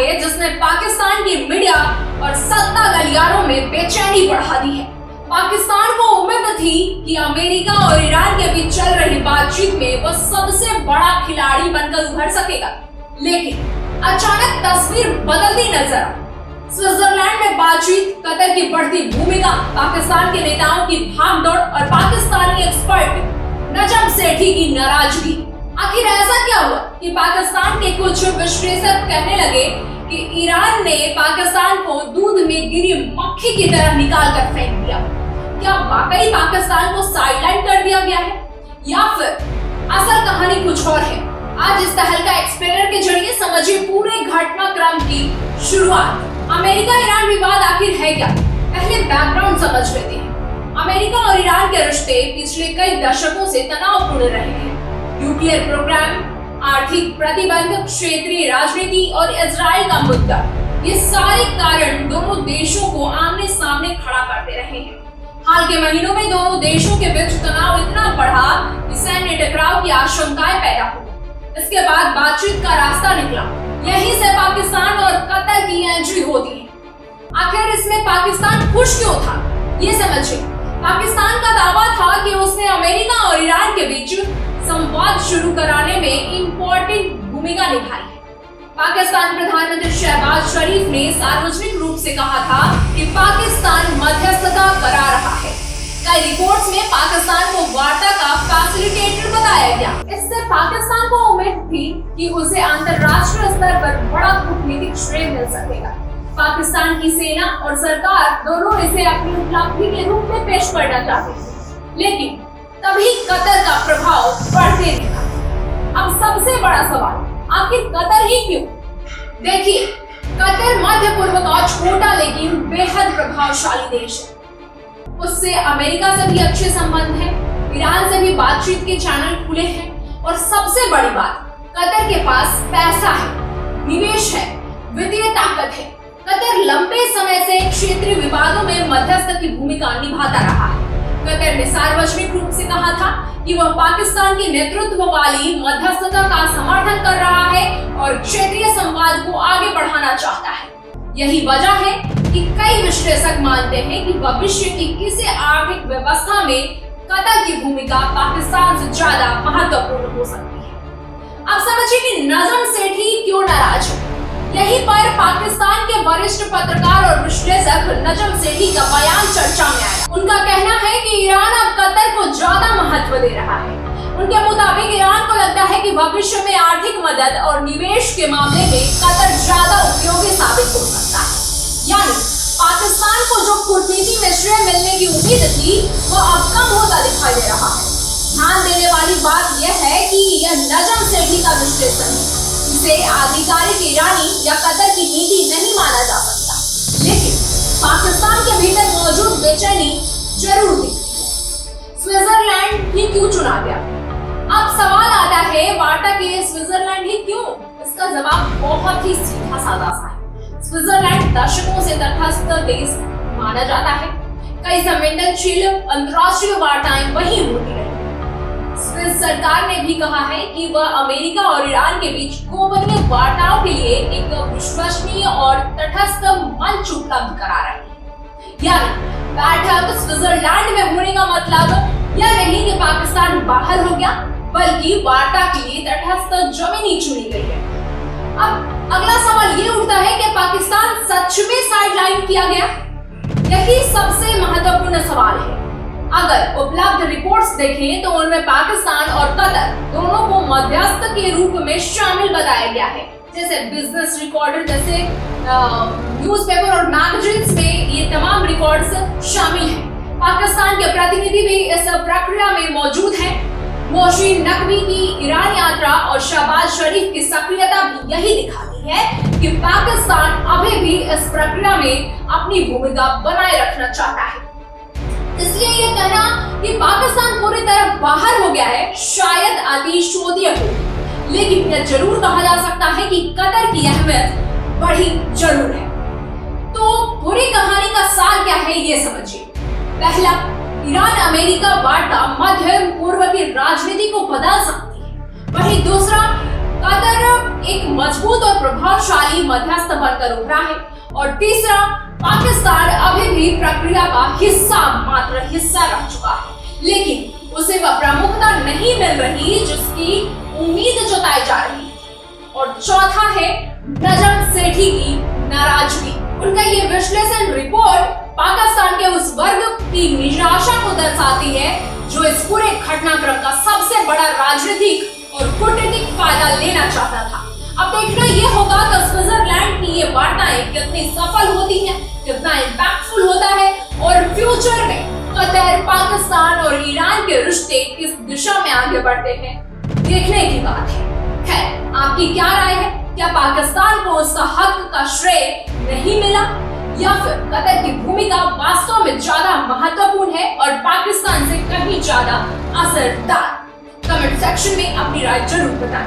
है जिसने पाकिस्तान की मीडिया और सत्ता गलियारों में बेचैनी बढ़ा दी है। पाकिस्तान को उम्मीद थी कि अमेरिका और ईरान के बीच चल रही बातचीत में वो सबसे बड़ा खिलाड़ी बनकर उभर सकेगा, लेकिन अचानक तस्वीर बदलती नजर आई। स्विट्जरलैंड में बातचीत, कतर की बढ़ती भूमिका, पाकिस्तान के नेताओं की भागदौड़ और पाकिस्तानी एक्सपर्ट नजम सेठी की नाराजगी। आखिर ऐसा क्या हुआ कि पाकिस्तान के कुछ विश्लेषक कहने लगे कि ईरान ने पाकिस्तान को दूध में गिरी मक्खी की तरह निकाल कर फेंक दिया। क्या वाकई पाकिस्तान को साइडलाइन कर दिया गया है या फिर असल कहानी कुछ और है? आज इस तहलका एक्सप्लेनर के जरिए समझिए पूरे घटनाक्रम की शुरुआत। अमेरिका ईरान विवाद आखिर है क्या? पहले बैकग्राउंड समझ लेते हैं। अमेरिका और ईरान के रिश्ते पिछले कई दशकों से तनावपूर्ण रहे हैं। न्यूक्लियर प्रोग्राम, आर्थिक प्रतिबंध, क्षेत्रीय राजनीति और इजराइल का मुद्दा, ये सारे कारण दोनों देशों को आमने सामने खड़ा करते रहे हैं। हाल के महीनों में दोनों देशों के बीच तनाव इतना बढ़ा कि सैन्य टकराव की आशंकाएं पैदा हुई। इसके बाद बातचीत का रास्ता निकला। यहीं से पाकिस्तान और कतर की एंट्री होती है। आखिर इसमें पाकिस्तान खुश क्यों था, ये समझिए। पाकिस्तान का दावा था कि उसने अमेरिका और ईरान के बीच संवाद शुरू कराने में इंपॉर्टेंट भूमिका निभाई है। पाकिस्तान प्रधानमंत्री शहबाज शरीफ ने सार्वजनिक रूप से कहा था कि पाकिस्तान मध्यस्थता करा रहा है। कई रिपोर्ट्स में पाकिस्तान को वार्ता का फैसिलिटेटर बताया गया। इससे पाकिस्तान को उम्मीद थी कि उसे अंतर्राष्ट्रीय स्तर पर बड़ा कूटनीतिक श्रेय मिल सकेगा। पाकिस्तान की सेना और सरकार दोनों इसे अपनी उपलब्धि के रूप में पेश करना चाहते थे, लेकिन तभी कतर का प्रभाव बढ़ते रहा। अब सबसे बड़ा सवाल, आखिर कतर ही क्यों? देखिए, कतर मध्य पूर्व का छोटा लेकिन बेहद प्रभावशाली देश है। उससे अमेरिका से भी अच्छे संबंध हैं, ईरान से भी बातचीत के चैनल खुले हैं और सबसे बड़ी बात, कतर के पास पैसा है, निवेश है, वित्तीय ताकत है। कतर लंबे समय से क्षेत्रीय विवादों में मध्यस्थ की भूमिका निभाता रहा है। कतर ने सार्वजनिक रूप से कहा था कि वह पाकिस्तान के नेतृत्व वाली मध्यस्थता का समर्थन कर रहा है और क्षेत्रीय संवाद को आगे बढ़ाना चाहता है। यही वजह है कि कई विश्लेषक मानते हैं कि भविष्य की किसी आर्थिक व्यवस्था में कतर की भूमिका पाकिस्तान से ज्यादा महत्वपूर्ण हो सकती है। अब समझिए कि नजम सेठी क्यों नाराज है। यहीं पर पाकिस्तान के वरिष्ठ पत्रकार और विश्लेषक नजम सेठी का बयान चर्चा में आया। उनका कहना है कि ईरान अब कतर को ज्यादा महत्व दे रहा है। उनके मुताबिक ईरान को लगता है कि भविष्य में आर्थिक मदद और निवेश के मामले में कतर ज्यादा उपयोगी साबित हो सकता है। यानी पाकिस्तान को जो कूटनीति में श्रेय मिलने की उम्मीद थी, वो अब कम होता दिखाई दे रहा है। ध्यान देने वाली बात यह है कि यह नजम सेठी का विश्लेषण है। इसे आधिकारिक ईरानी या कतर की नीति नहीं माना जा सकता, लेकिन पाकिस्तान के भीतर मौजूद बेचैनी जरूर दिखती है। स्विट्जरलैंड ही क्यों चुना गया? अब सवाल आता है, वार्ता के स्विट्जरलैंड ही क्यों? इसका जवाब बहुत ही सीधा साधा सा है। स्विट्जरलैंड दशकों से तटस्थ देश माना जाता है। कई संवेदनशील अंतर्राष्ट्रीय वार्ताएं वहीं होती रही। स्विस सरकार ने भी कहा है कि वह अमेरिका और ईरान के बीच गोपनीय वार्ताओं के लिए एक विश्वसनीय और तटस्थ मंच उपलब्ध करा रही है। यानी बैठक स्विट्जरलैंड में होने का मतलब यह नहीं कि पाकिस्तान बाहर हो गया, बल्कि वार्ता के लिए तटस्थ जमीन चुनी गई है। अब अगला सवाल ये उठता है कि पाकिस्तान सच में साइडलाइन किया गया? यही सबसे महत्वपूर्ण सवाल है। अगर उपलब्ध रिपोर्ट्स देखें तो उनमें पाकिस्तान और कतर दोनों को मध्यस्थ के रूप में शामिल बताया गया है। जैसे बिजनेस रिकॉर्डर, जैसे न्यूज़पेपर और मैगजीन्स में ये तमाम रिकॉर्ड्स शामिल हैं। पाकिस्तान के प्रतिनिधि भी इस प्रक्रिया में मौजूद हैं। मोहसिन नकवी की ईरान यात्रा और शहबाज शरीफ की सक्रियता भी यही दिखाती है कि पाकिस्तान अभी भी इस प्रक्रिया में अपनी भूमिका बनाए रखना चाहता है। इसलिए ये कहना कि पाकिस्तान पूरी तरह बाहर हो गया है शायद अतिशोक्ति हो, लेकिन यह जरूर कहा जा सकता है कि कतर की अहमियत बढ़ी जरूर है। तो पूरी कहानी का सार क्या है ये समझिए। पहला, ईरान अमेरिका वार्ता मध्य पूर्व की राजनीति को बदल सकती है। वहीं दूसरा, कतर एक मजबूत और प्रभावशाली मध्यस्थ बनकर उभरा है, और तीसरा, पाकिस्तान अभी भी प्रक्रिया का मात्र हिस्सा रह चुका है, लेकिन उसे वह प्रमुखता नहीं मिल रही जिसकी उम्मीद जताई जा रही है। और चौथा है नजम सेठी की नाराजगी। उनका ये विश्लेषण रिपोर्ट पाकिस्तान के उस वर्ग की निराशा को दर्शाती है जो इस पूरे घटनाक्रम का सबसे बड़ा राजनीतिक और कूटनीतिक फायदा लेना चाहता था। अब देखना यह होगा कि स्विट्जरलैंड की ये वार्ताएं कितनी सफल होती हैं, कितना इम्पैक्टफुल होता है, और फ्यूचर में कतर, पाकिस्तान और ईरान के रिश्ते किस दिशा में आगे बढ़ते हैं, देखने की बात है। खैर, आपकी क्या राय है? क्या पाकिस्तान को उसका हक का श्रेय नहीं मिला, या फिर कतर की भूमिका वास्तव में ज्यादा महत्वपूर्ण है और पाकिस्तान से कहीं ज्यादा असरदार? कमेंट सेक्शन में अपनी राय जरूर बताएं।